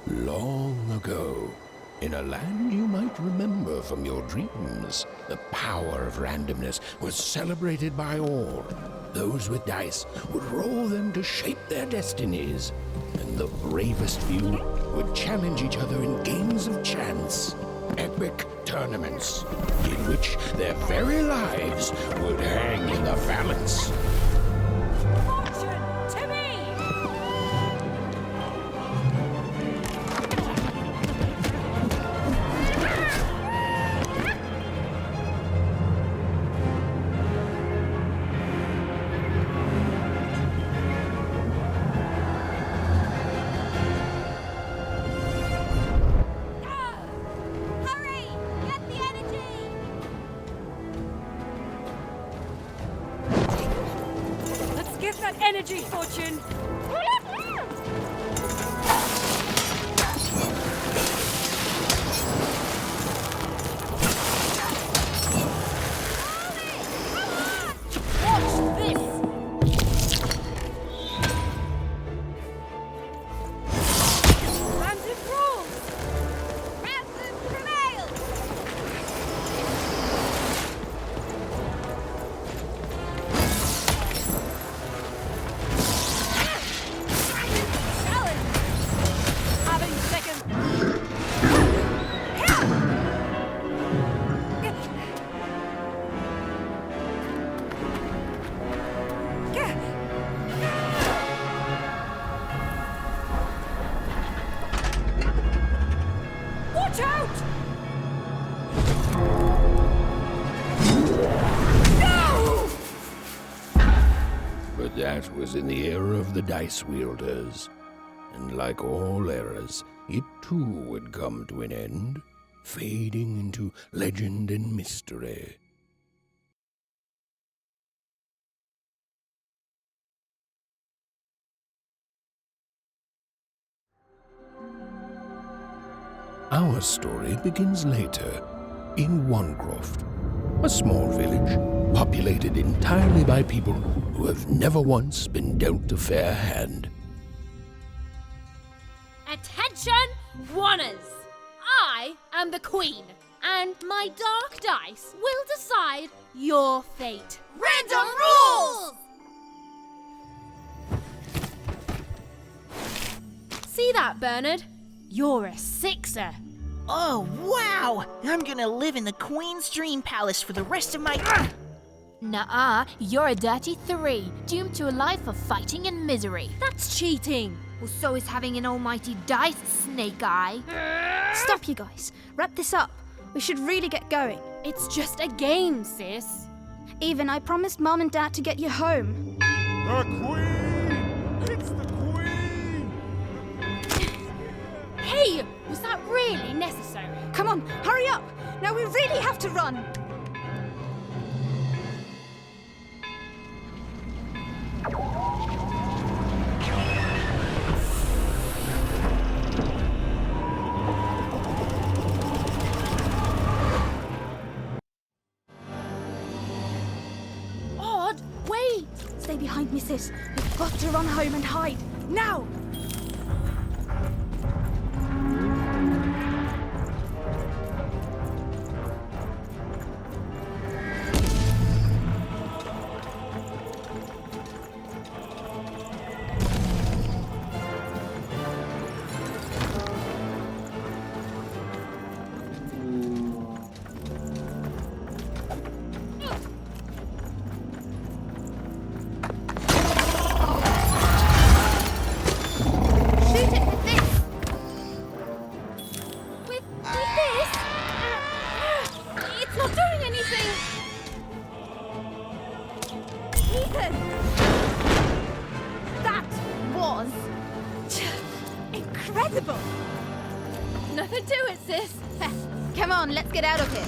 Long ago, in a land you might remember from your dreams, the power of randomness was celebrated by all. Those with dice would roll them to shape their destinies, and the bravest few would challenge each other in games of chance. Epic tournaments in which their very lives would hang in the balance. Fortune to me! Hurry! Get the energy! Let's get that energy, Fortune! Watch this! Random rules! Random prevails! Challenge! Having second. Watch out! No! But that was in the era of the dice wielders. And like all eras, it too would come to an end, fading into legend and mystery. Our story begins later, in Wanecroft, a small village populated entirely by people who have never once been dealt a fair hand. Attention, Wanners! I am the Queen, and my dark dice will decide your fate. Random rules! See that, Bernard? You're a sixer. Oh, wow! I'm gonna live in the Queen's Dream Palace for the rest of my... Nuh-uh, you're a dirty 3, doomed to a life of fighting and misery. That's cheating. Well, so is having an almighty dice, Snake Eye. Stop, you guys. Wrap this up. We should really get going. It's just a game, sis. Even I promised Mom and Dad to get you home. The Queen! It's the Queen! Hey, was that really necessary? Come on, hurry up! Now we really have to run! Odd, wait! Stay behind me, sis. We've got to run home and hide. Now! Incredible! Nothing to it, sis. Come on, let's get out of here.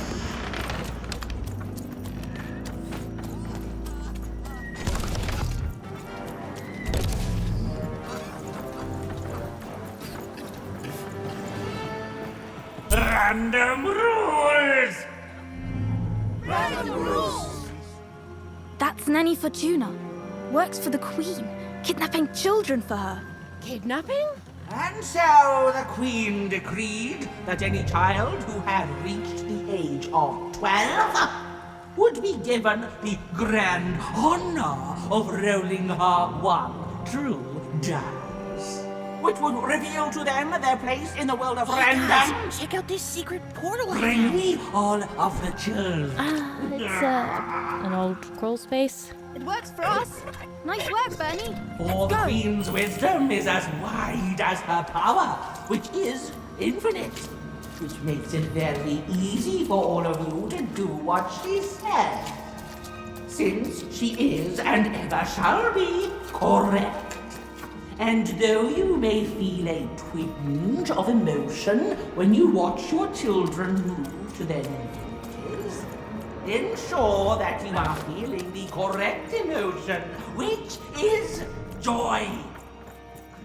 Random rules! Random rules! That's Nanny Fortuna. Works for the Queen, kidnapping children for her. Kidnapping? And so the Queen decreed that any child who had reached the age of 12 would be given the grand honor of rolling her one true dice, which would reveal to them their place in the world of random. Guys, check out this secret portal I Bring found. me all of the children. It's an old crawl space. It works for us. Nice work, Bernie. For the Queen's wisdom is as wide as her power, which is infinite. Which makes it very easy for all of you to do what she said. Since she is and ever shall be correct. And though you may feel a twinge of emotion when you watch your children move to their new duties, ensure that you are feeling the correct emotion, which is joy.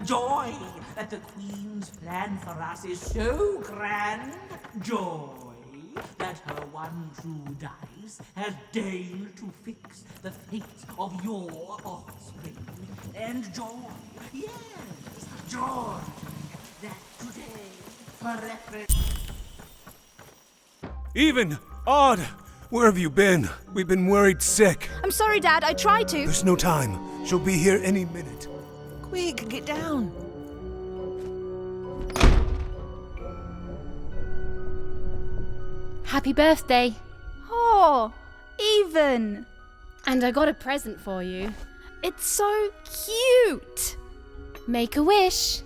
Joy that the Queen's plan for us is so grand. Joy that her one true dice has deigned to fix the fate of your offspring. And joy, yes, joy that today forever. Even! Odd! Where have you been? We've been worried sick. I'm sorry, Dad. I tried to. There's no time. She'll be here any minute. Quick, get down. Happy birthday. Oh, Even. And I got a present for you. It's so cute. Make a wish.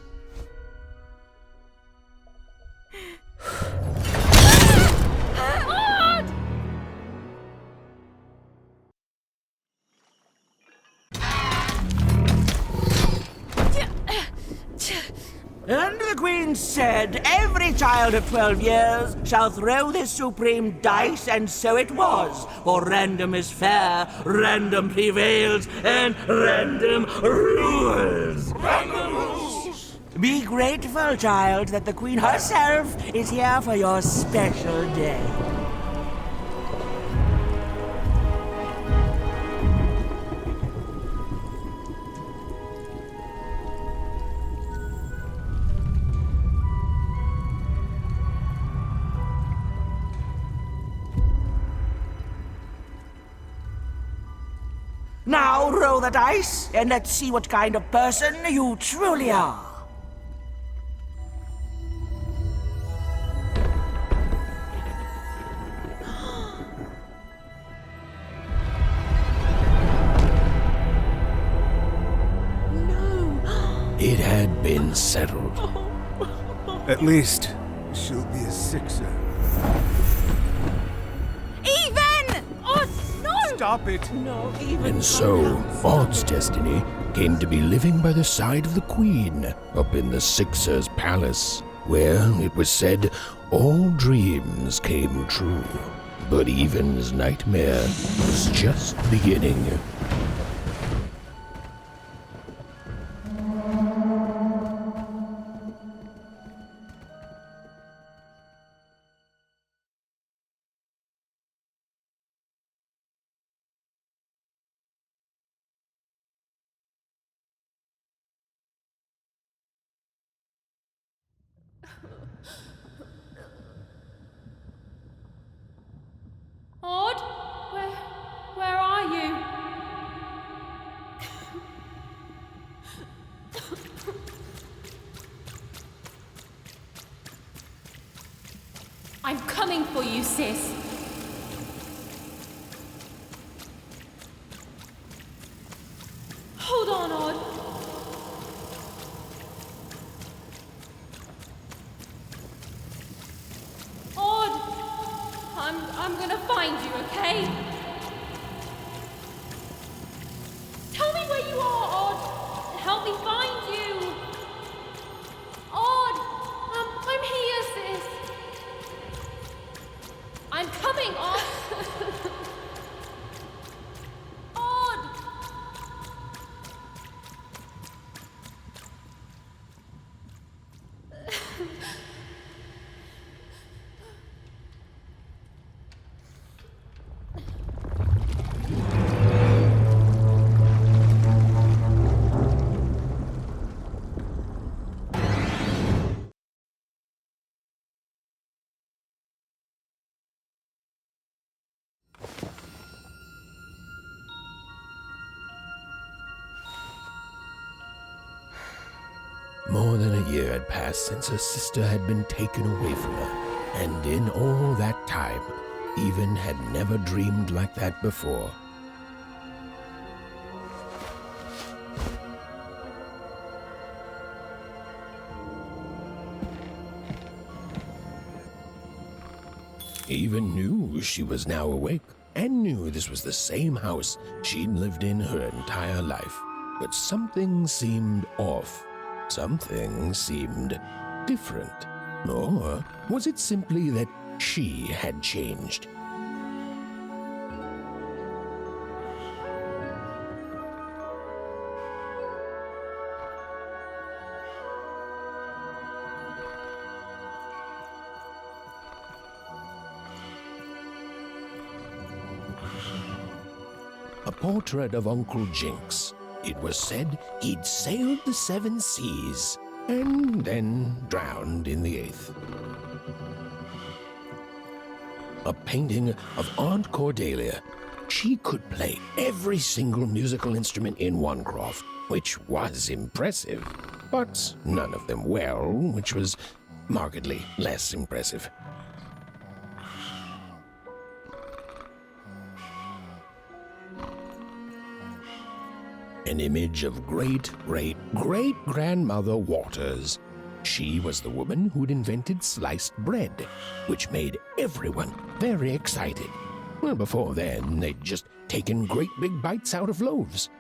And the Queen said, every child of 12 years shall throw this supreme dice, and so it was. For random is fair, random prevails, and random rules. Random rules! Be grateful, child, that the Queen herself is here for your special day. Now roll the dice, and let's see what kind of person you truly are. It had been settled. At least, she'll be a sixer. Even! Oh, no! Stop it! And so, Odd's destiny came to be living by the side of the Queen up in the Sixer's palace, where, it was said, all dreams came true. But Even's nightmare was just beginning. Odd? Where are you? I'm coming for you, sis. Hold on, Odd. Odd! I'm gonna find you, okay? Tell me where you are, Odd. Help me find you. Odd! I'm here, sis. I'm coming, Odd. Odd! More than a year had passed since her sister had been taken away from her, and in all that time, Even had never dreamed like that before. Even knew she was now awake, and knew this was the same house she'd lived in her entire life. But something seemed off. Something seemed different. Or was it simply that she had changed? A portrait of Uncle Jinx. It was said he'd sailed the 7 seas and then drowned in the 8th. A painting of Aunt Cordelia. She could play every single musical instrument in Onecroft, which was impressive, but none of them well, which was markedly less impressive. An image of great-great-great-grandmother Waters. She was the woman who'd invented sliced bread, which made everyone very excited. Well, before then, they'd just taken great big bites out of loaves.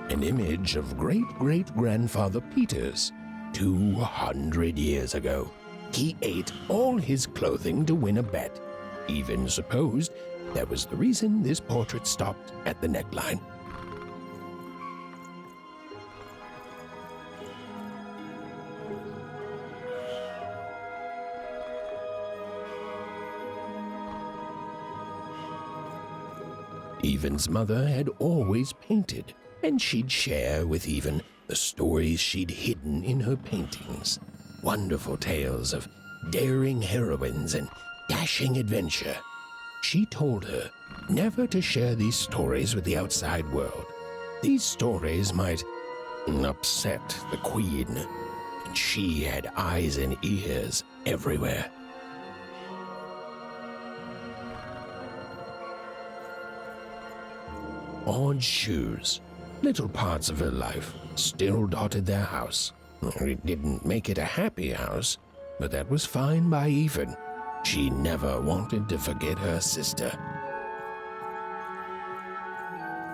An image of great-great-grandfather Peters, 200 years ago. He ate all his clothing to win a bet. Even supposed that was the reason this portrait stopped at the neckline. Even's mother had always painted, and she'd share with Even the stories she'd hidden in her paintings. Wonderful tales of daring heroines and dashing adventure. She told her never to share these stories with the outside world. These stories might upset the Queen, and she had eyes and ears everywhere. Odd shoes. Little parts of her life still dotted their house. It didn't make it a happy house, but that was fine by Even. She never wanted to forget her sister.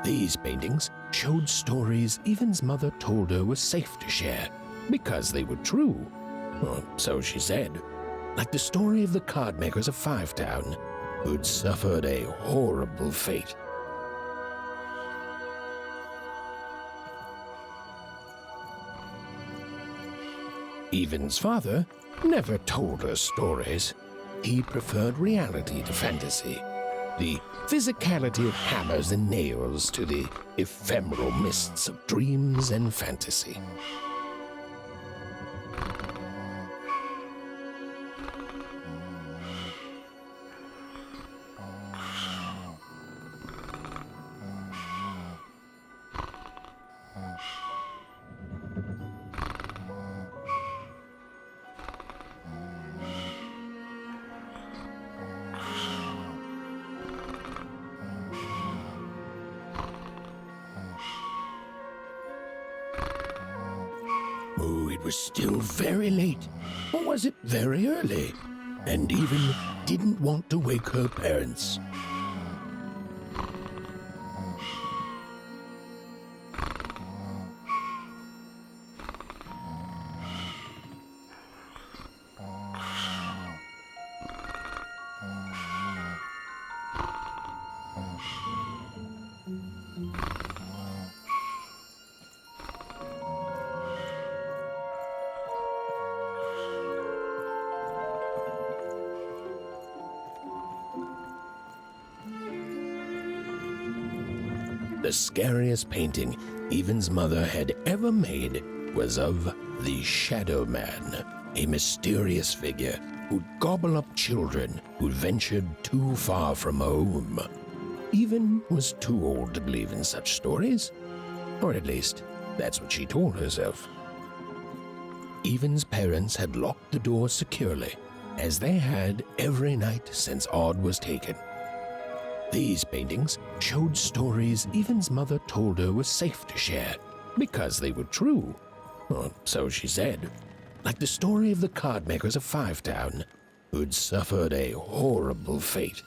These paintings showed stories Even's mother told her were safe to share, because they were true. Or so she said. Like the story of the card makers of Five Town, who'd suffered a horrible fate. Even's father never told her stories. He preferred reality to fantasy, the physicality of hammers and nails to the ephemeral mists of dreams and fantasy. Oh, it was still very late, or was it very early? And Even didn't want to wake her parents. The scariest painting Even's mother had ever made was of the Shadow Man, a mysterious figure who'd gobble up children who'd ventured too far from home. Even was too old to believe in such stories, or at least that's what she told herself. Even's parents had locked the door securely, as they had every night since Odd was taken. These paintings showed stories Even's mother told her was safe to share, because they were true. Or so she said. Like the story of the card makers of Five Town, who'd suffered a horrible fate.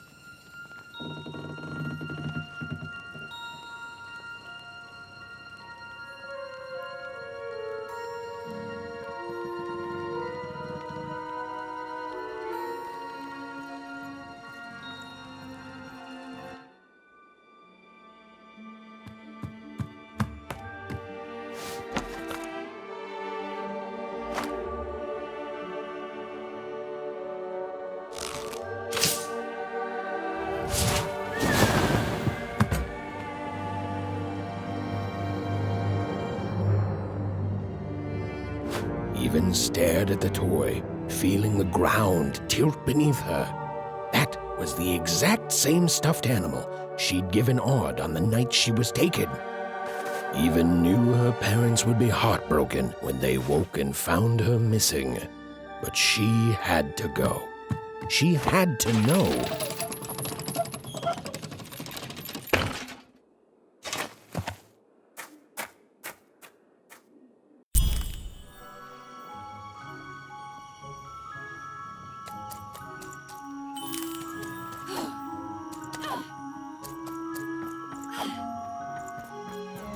Even stared at the toy, feeling the ground tilt beneath her. That was the exact same stuffed animal she'd given Odd on the night she was taken. Even knew her parents would be heartbroken when they woke and found her missing. But she had to go. She had to know.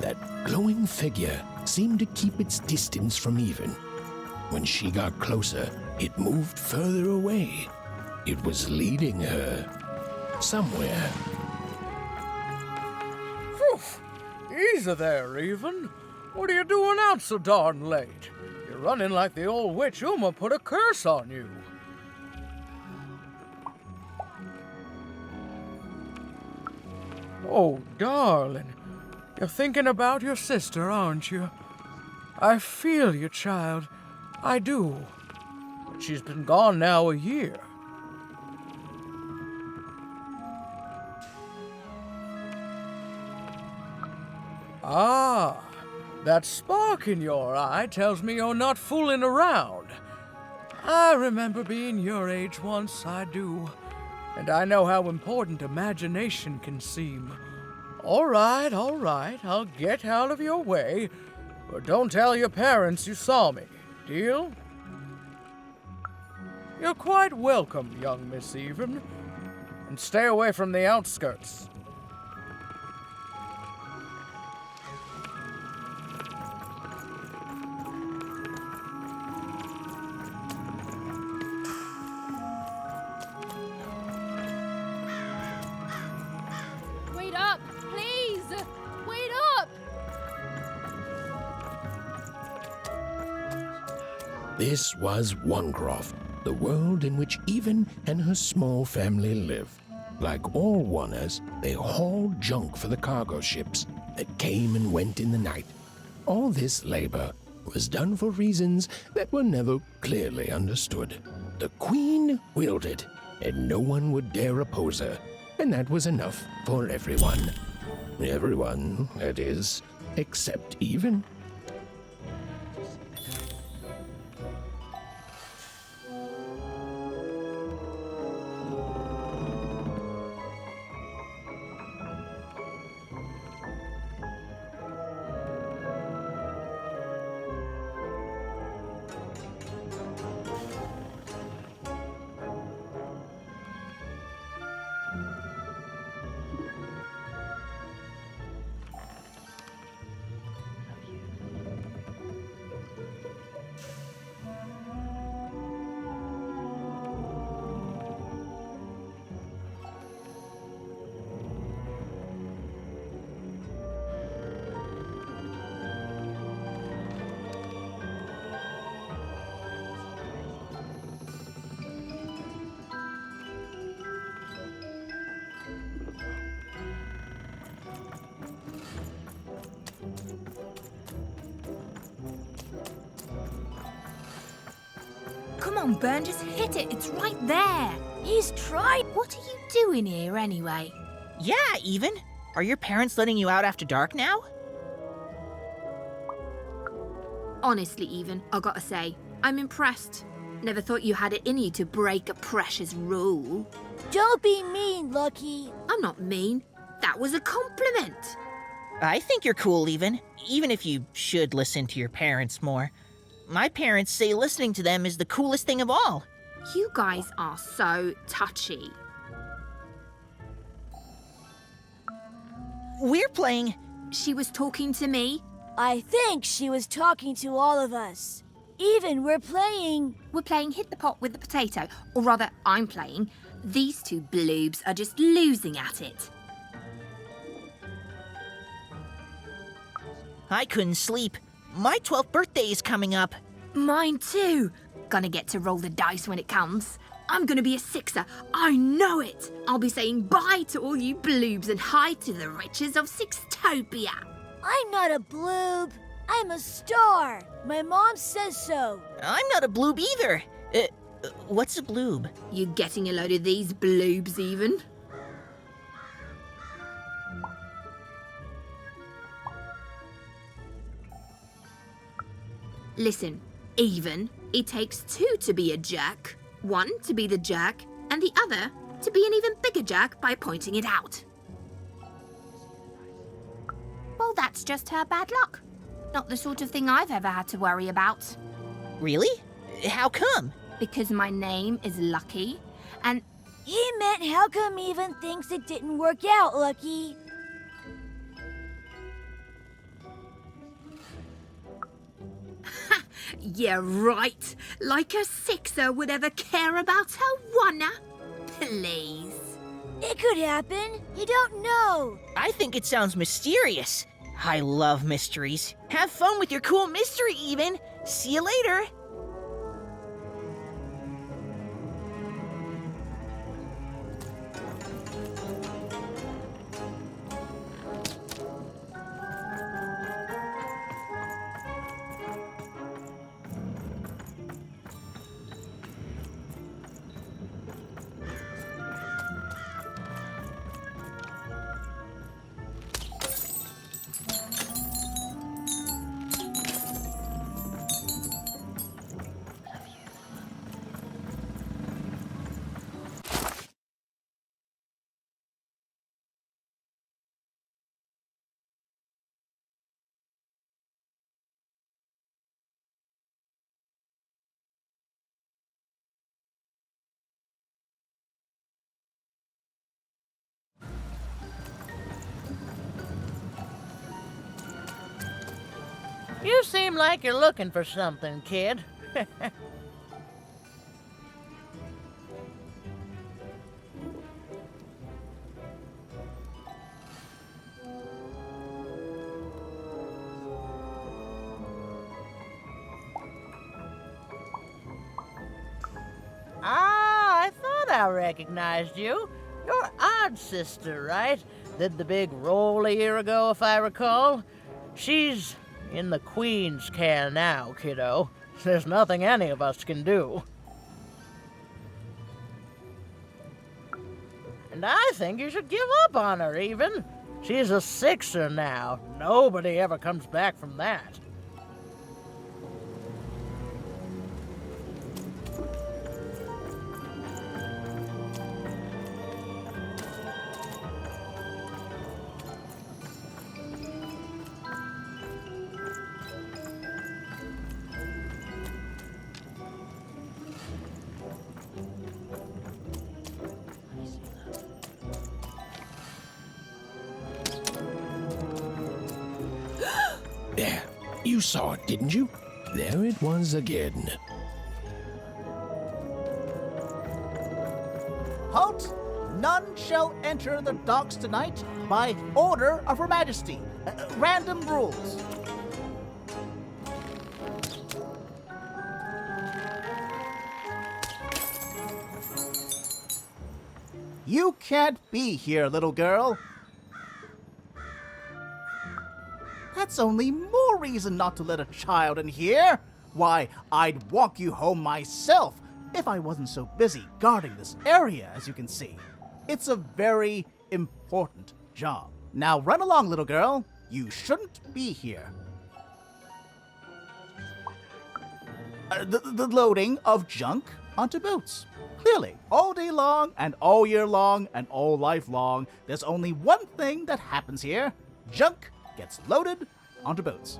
That glowing figure seemed to keep its distance from Even. When she got closer, it moved further away. It was leading her somewhere. Phew! Easy there, Even. What are you doing out so darn late? You're running like the old witch Uma put a curse on you. Oh, darling. You're thinking about your sister, aren't you? I feel you, child. I do. But she's been gone now a year. Ah, that spark in your eye tells me you're not fooling around. I remember being your age once, I do. And I know how important imagination can seem. All right, I'll get out of your way. But don't tell your parents you saw me, deal? You're quite welcome, young Miss Even. And stay away from the outskirts. Wait up, please! Wait up! This was Onecroft, the world in which Even and her small family lived. Like all Oners, they hauled junk for the cargo ships that came and went in the night. All this labor was done for reasons that were never clearly understood. The Queen willed it, and no one would dare oppose her, and that was enough for everyone. Everyone, that is, except Even. Come on, Burn, just hit it. It's right there. He's tried. What are you doing here anyway? Yeah, Even. Are your parents letting you out after dark now? Honestly, Even, I gotta say, I'm impressed. Never thought you had it in you to break a precious rule. Don't be mean, Lucky. I'm not mean. That was a compliment. I think you're cool, even if you should listen to your parents more. My parents say listening to them is the coolest thing of all. You guys are so touchy. We're playing... She was talking to me. I think she was talking to all of us. Even, we're playing Hit the Pot with the Potato. Or rather, I'm playing. These two bloobs are just losing at it. I couldn't sleep. My 12th birthday is coming up. Mine too. Gonna get to roll the dice when it comes. I'm gonna be a sixer. I know it. I'll be saying bye to all you bloobs and hi to the riches of Sixtopia. I'm not a bloob. I'm a star. My mom says so. I'm not a bloob either. What's a bloob? You getting a load of these bloobs, Even? Listen, Even, it takes two to be a jerk. One to be the jerk, and the other to be an even bigger jerk by pointing it out. Well, that's just her bad luck. Not the sort of thing I've ever had to worry about. Really? How come? Because my name is Lucky, and He meant how come Even thinks it didn't work out, Lucky? yeah, right. Like a sixer would ever care about her oneer. Please. It could happen. You don't know. I think it sounds mysterious. I love mysteries. Have fun with your cool mystery, Even. See you later. You seem like you're looking for something, kid. I thought I recognized you. You're Odd Sister, right? Did the big roll a year ago, if I recall. She's in the Queen's care now, kiddo. There's nothing any of us can do. And I think you should give up on her, Even. She's a sixer now. Nobody ever comes back from that. There, you saw it, didn't you? There it was again. Halt! None shall enter the docks tonight by order of Her Majesty. Random rules. You can't be here, little girl. That's only more reason not to let a child in here. Why, I'd walk you home myself if I wasn't so busy guarding this area, as you can see. It's a very important job. Now run along, little girl. You shouldn't be here. The loading of junk onto boots. Clearly, all day long and all year long and all life long, there's only one thing that happens here. Junk gets loaded onto boots.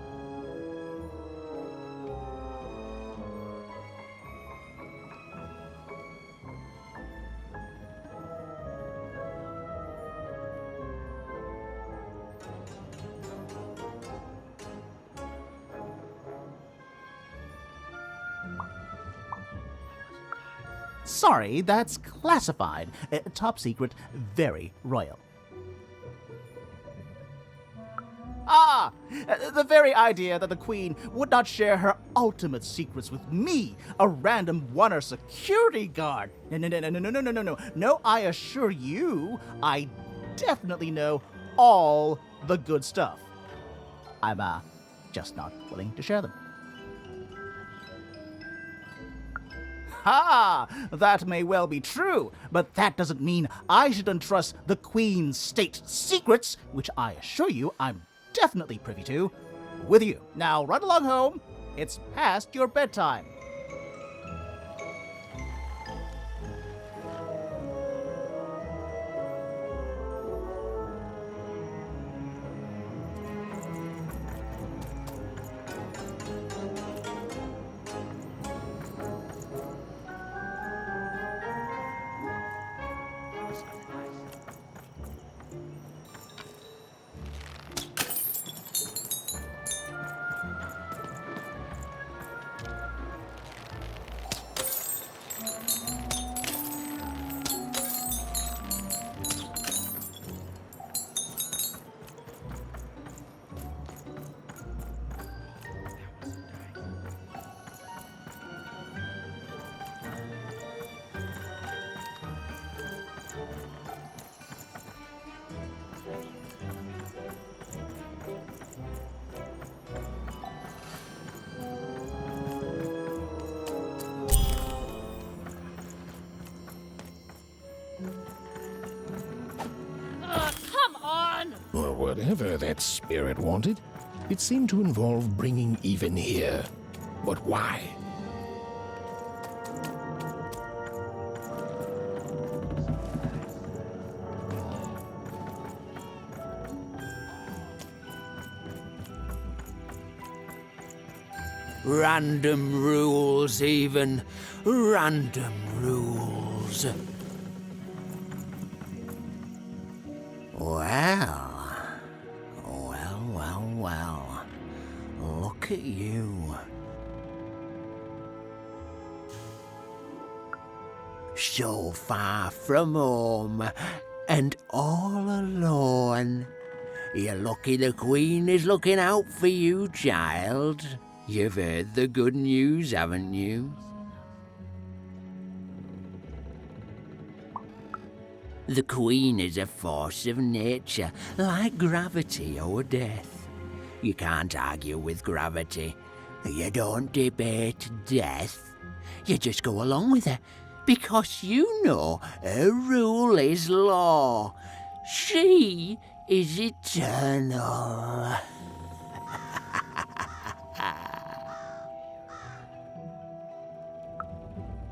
Sorry, that's classified. Top secret, very royal. Ah! The very idea that the Queen would not share her ultimate secrets with me, a random oner security guard. No. No, I assure you, I definitely know all the good stuff. I'm, just not willing to share them. Ha! That may well be true, but that doesn't mean I should entrust the Queen's state secrets, which I assure you I'm definitely privy to, with you. Now run along home. It's past your bedtime. Or whatever that spirit wanted, it seemed to involve bringing even here. But why? Random rules, even. Random rules. Well. Look at you. So far from home, and all alone. You're lucky the Queen is looking out for you, child. You've heard the good news, haven't you? The Queen is a force of nature, like gravity or death. You can't argue with gravity. You don't debate death. You just go along with her, because you know her rule is law. She is eternal.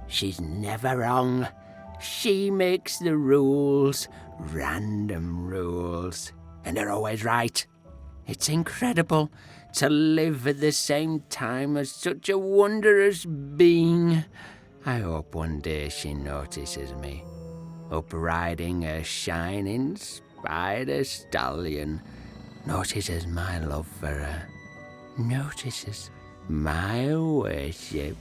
She's never wrong. She makes the rules, random rules, and they're always right. It's incredible to live at the same time as such a wondrous being. I hope one day she notices me, up riding a shining spider stallion, notices my love for her, notices my worship.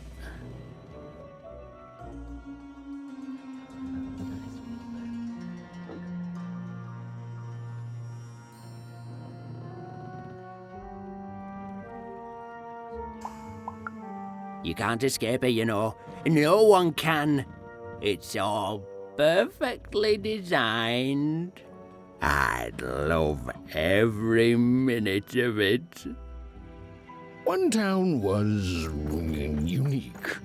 You can't escape it, you know. No one can. It's all perfectly designed. I'd love every minute of it. One town was unique.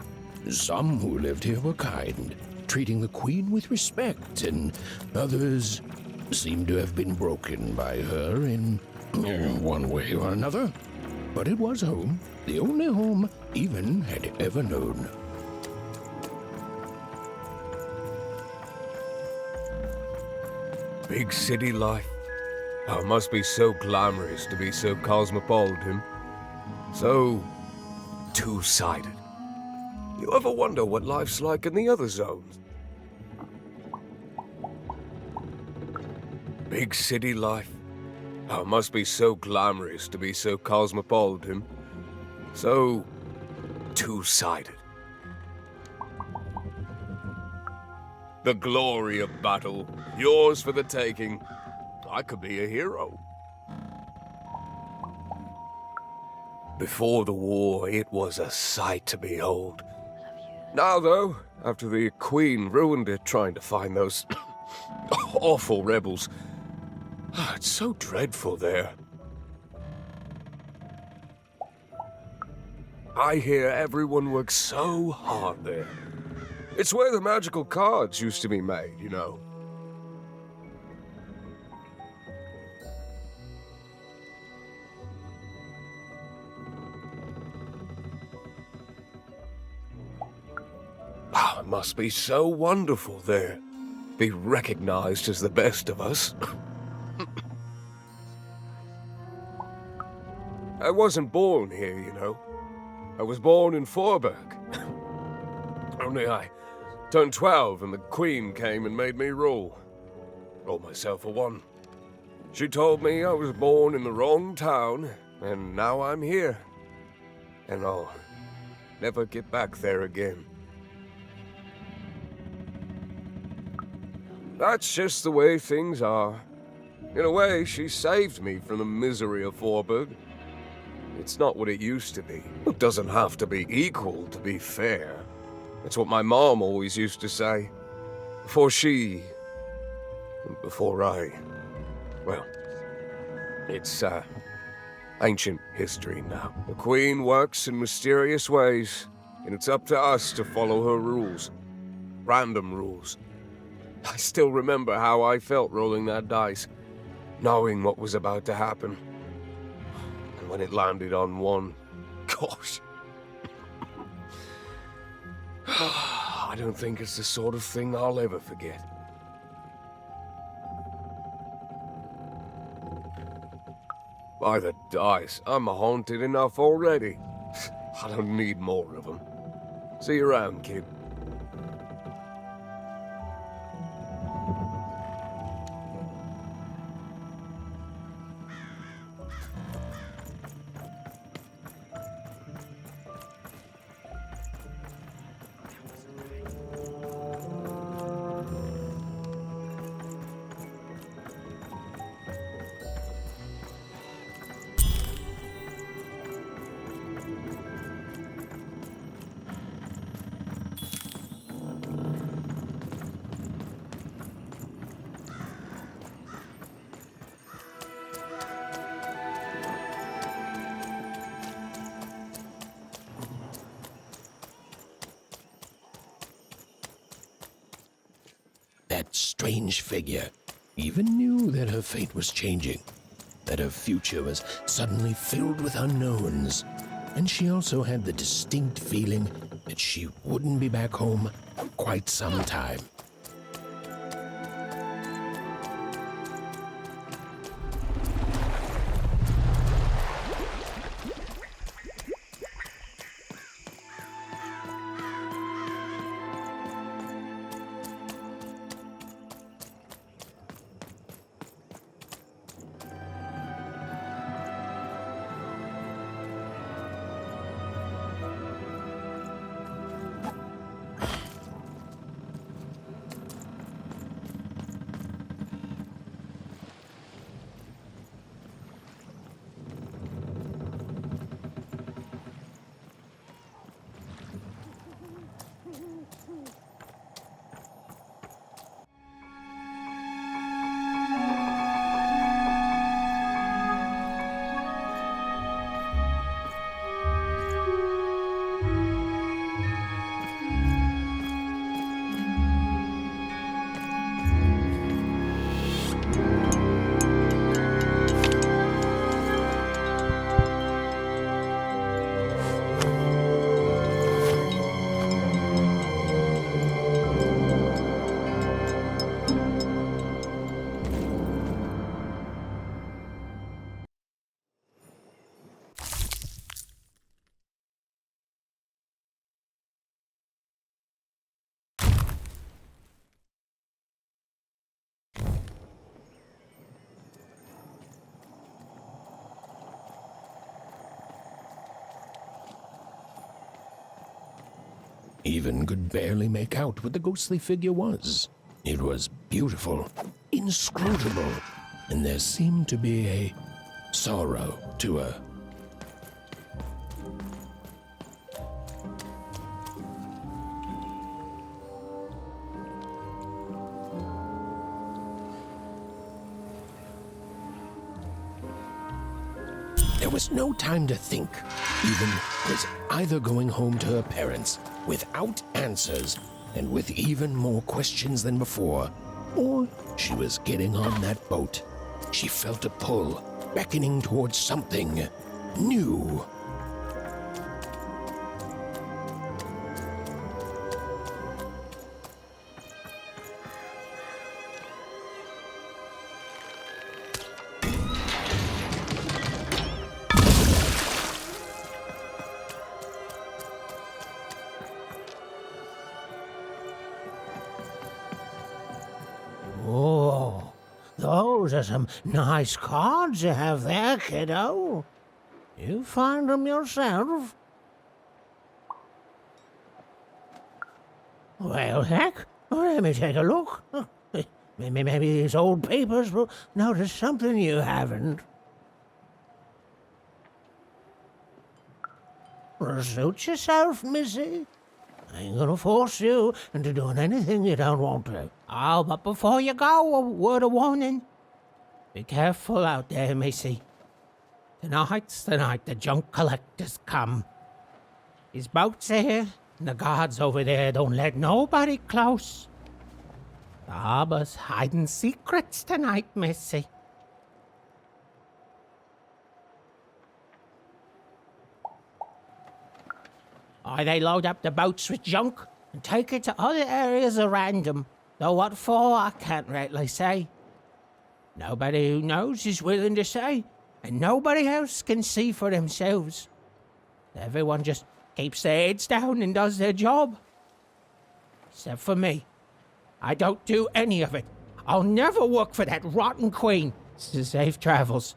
Some who lived here were kind, treating the queen with respect, and others seem to have been broken by her in one way or another. But it was home, the only home Even had ever known. Big city life. Oh, it must be so glamorous to be so cosmopolitan. So two-sided. You ever wonder what life's like in the other zones? Big city life. Oh, it must be so glamorous to be so cosmopolitan. So two-sided. The glory of battle, yours for the taking. I could be a hero. Before the war, it was a sight to behold. Now, though, after the Queen ruined it trying to find those awful rebels, it's so dreadful there. I hear everyone works so hard there. It's where the magical cards used to be made, you know. Oh, it must be so wonderful there. Be recognized as the best of us. I wasn't born here, you know. I was born in Forberg. Only I turned 12 and the Queen came and made me rule. Roll myself a one. She told me I was born in the wrong town, and now I'm here. And I'll never get back there again. That's just the way things are. In a way, she saved me from the misery of Forberg. It's not what it used to be. It doesn't have to be equal to be fair. It's what my mom always used to say. Before she... and before I... well, it's, ancient history now. The Queen works in mysterious ways, and it's up to us to follow her rules. Random rules. I still remember how I felt rolling that dice, knowing what was about to happen. And when it landed on one, gosh. I don't think it's the sort of thing I'll ever forget. By the dice, I'm haunted enough already. I don't need more of them. See you around, kid. That strange figure even knew that her fate was changing, that her future was suddenly filled with unknowns, and she also had the distinct feeling that she wouldn't be back home for quite some time. Even could barely make out what the ghostly figure was. It was beautiful, inscrutable, and there seemed to be a sorrow to her. There was no time to think. Even was either going home to her parents without answers and with even more questions than before, or she was getting on that boat. She felt a pull, beckoning towards something new. Oh, those are some nice cards you have there, kiddo. You find them yourself? Well, heck, let me take a look. Maybe these old papers will notice something you haven't. Suit yourself, missy. I ain't gonna force you into doing anything you don't want to. Oh, but before you go, a word of warning. Be careful out there, missy. Tonight's the night the junk collectors come. His boat's here, and the guards over there don't let nobody close. The harbor's hiding secrets tonight, missy. They load up the boats with junk and take it to other areas at random. Though what for, I can't rightly say. Nobody who knows is willing to say, and nobody else can see for themselves. Everyone just keeps their heads down and does their job. Except for me. I don't do any of it. I'll never work for that rotten queen. Safe travels.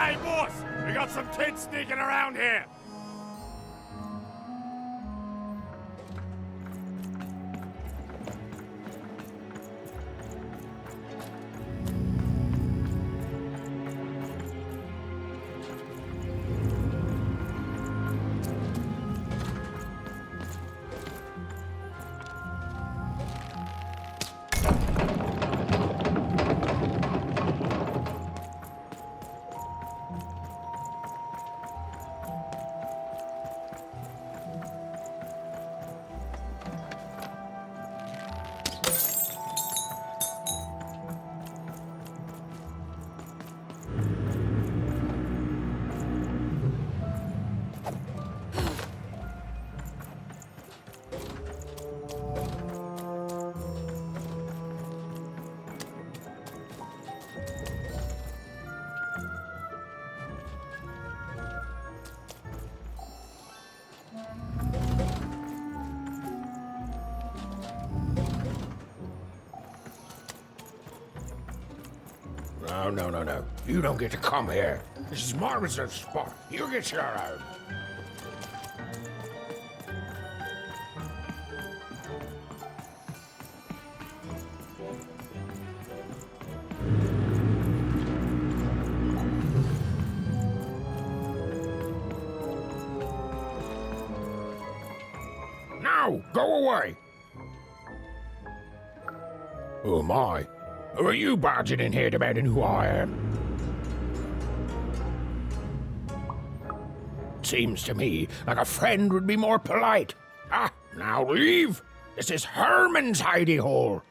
Hey, boss! We got some kids sneaking around here! No. You don't get to come here. This is my reserved spot. You get your own. Now, go away. Oh my. Who are you barging in here demanding who I am? Seems to me like a friend would be more polite. Ah, now leave! This is Herman's hidey hole.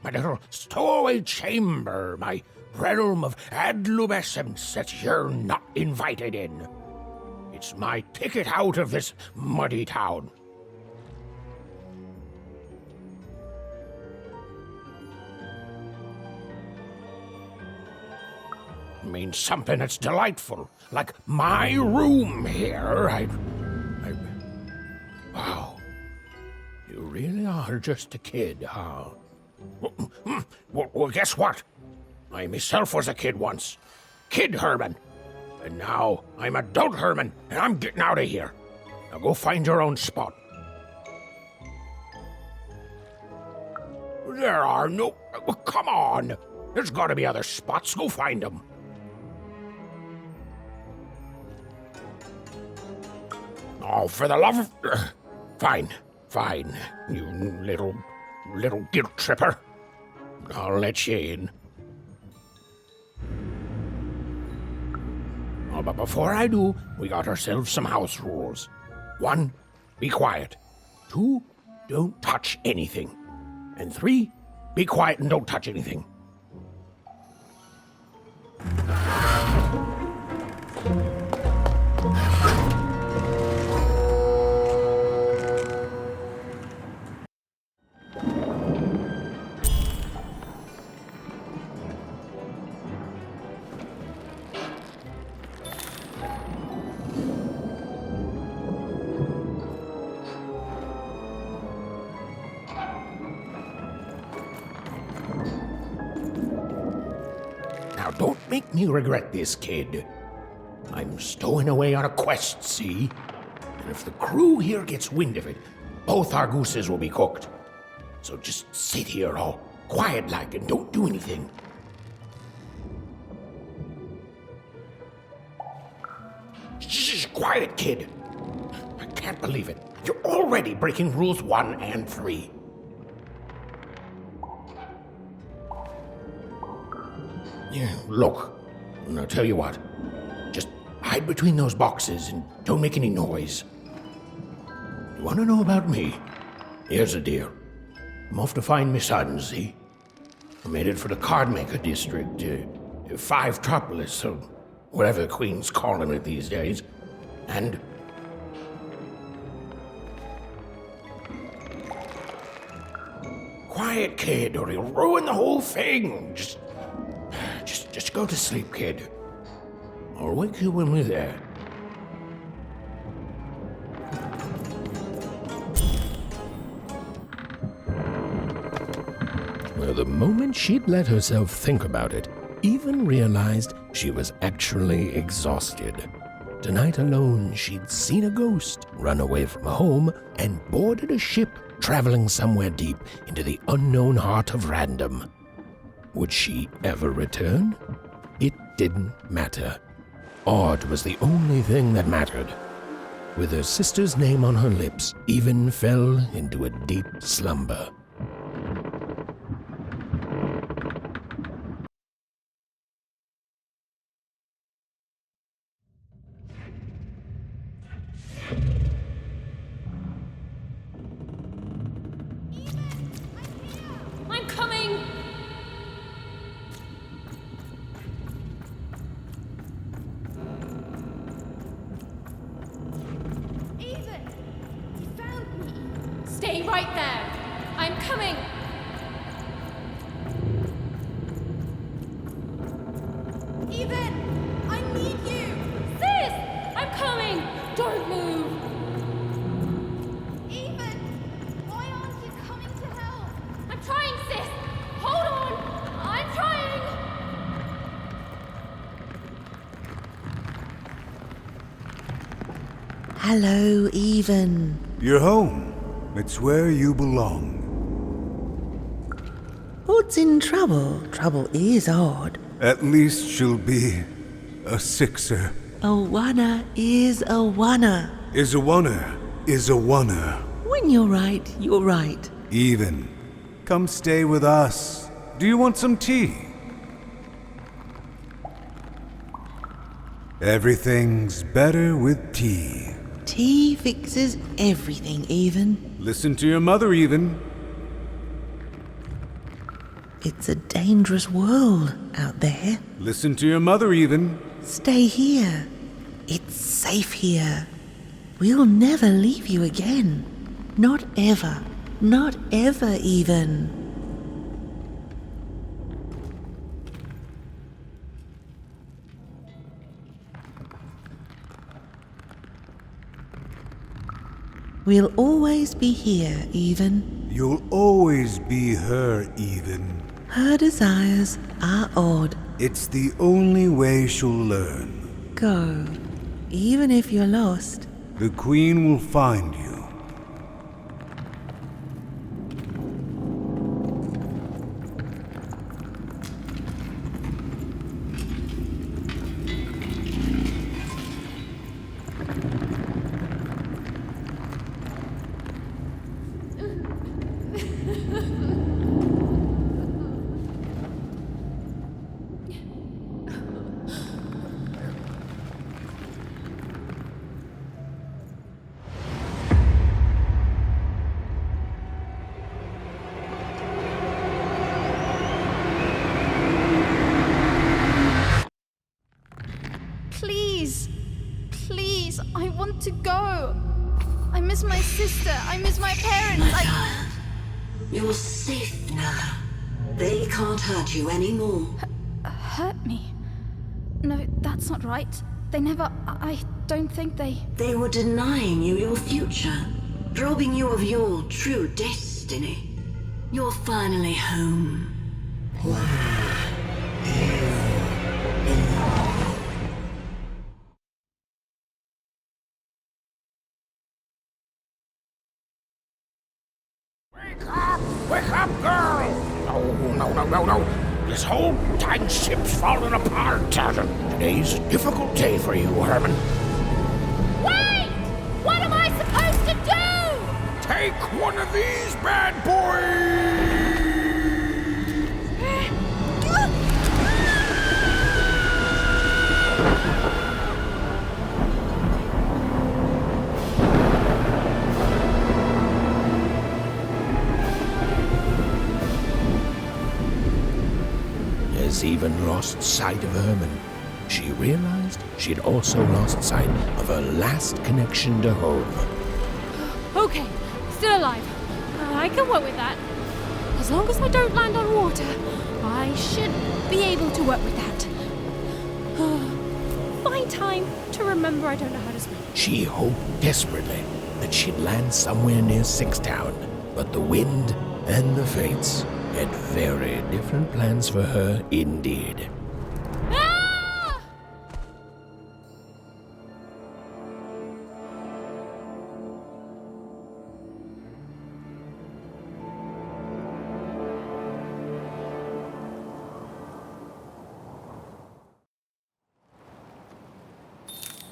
My little stowaway chamber, my realm of adolescence that you're not invited in. It's my ticket out of this muddy town. Means something that's delightful, like my room here. Wow. You really are just a kid, huh? Well, guess what? I myself was a kid once. Kid Herman. And now I'm adult Herman, and I'm getting out of here. Now go find your own spot. There are no... Well, come on. There's got to be other spots. Go find them. Oh, for the love of... Fine, you little guilt tripper. I'll let you in. Oh, but before I do, we got ourselves some house rules. 1, be quiet. 2, don't touch anything. And 3, be quiet and don't touch anything. Now, don't make me regret this, kid. I'm stowing away on a quest, see? And if the crew here gets wind of it, both our gooses will be cooked. So just sit here all quiet-like and don't do anything. Shh, quiet, kid. I can't believe it. You're already breaking rules 1 and 3. Yeah, look, I'll tell you what. Just hide between those boxes and don't make any noise. You want to know about me? Here's the deal. I'm off to find my son, see? I'm headed for the Cardmaker District, 5-tropolis, or whatever the Queen's calling it these days. And... Quiet, kid, or he'll ruin the whole thing. Just go to sleep, kid. I'll wake you when we're there. Well, the moment she'd let herself think about it, even realized She was actually exhausted. Tonight alone, she'd seen a ghost, run away from home, and boarded a ship traveling somewhere deep into the unknown heart of random. Would she ever return? It didn't matter. Odd was the only thing that mattered. With her sister's name on her lips, Even fell into a deep slumber. I'm coming! Even! You found me! Stay right there! I'm coming! Even! I need you! Sis! I'm coming! Don't move! Even! Why aren't you coming to help? I'm trying, sis! Hold on! I'm trying! Hello, Even. You're home. It's where you belong. What's in trouble? Trouble is odd. At least she'll be a sixer. A wanna is a wanna. Is a wanna. Is a wanna. When you're right, you're right. Even. Come stay with us. Do you want some tea? Everything's better with tea. Tea fixes everything, Even. Listen to your mother, Even. It's a dangerous world out there. Listen to your mother, Even. Stay here. It's safe here. We'll never leave you again. Not ever. Not ever, Even. We'll always be here, Even. You'll always be her, Even. Her desires are odd. It's the only way she'll learn. Go. Even if you're lost. The Queen will find you. Please! Please! I want to go! I miss my sister! I miss my parents! You're safe now. They can't hurt you anymore. Hurt me? No, that's not right. They never... I don't think they... They were denying you your future, robbing you of your true destiny. You're finally home. Wake up, girl! No. This whole dang ship's falling apart. Today's a difficult day for you, Herman. Wait! What am I supposed to do? Take one of these bad boys! As Even lost sight of Herman, she realized she'd also lost sight of her last connection to home. Okay, still alive. I can work with that. As long as I don't land on water, I should be able to work with that. Find time to remember I don't know how to swim. She hoped desperately that she'd land somewhere near Sixtown, but the wind and the fates had very different plans for her indeed. Ah!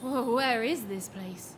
Whoa, where is this place?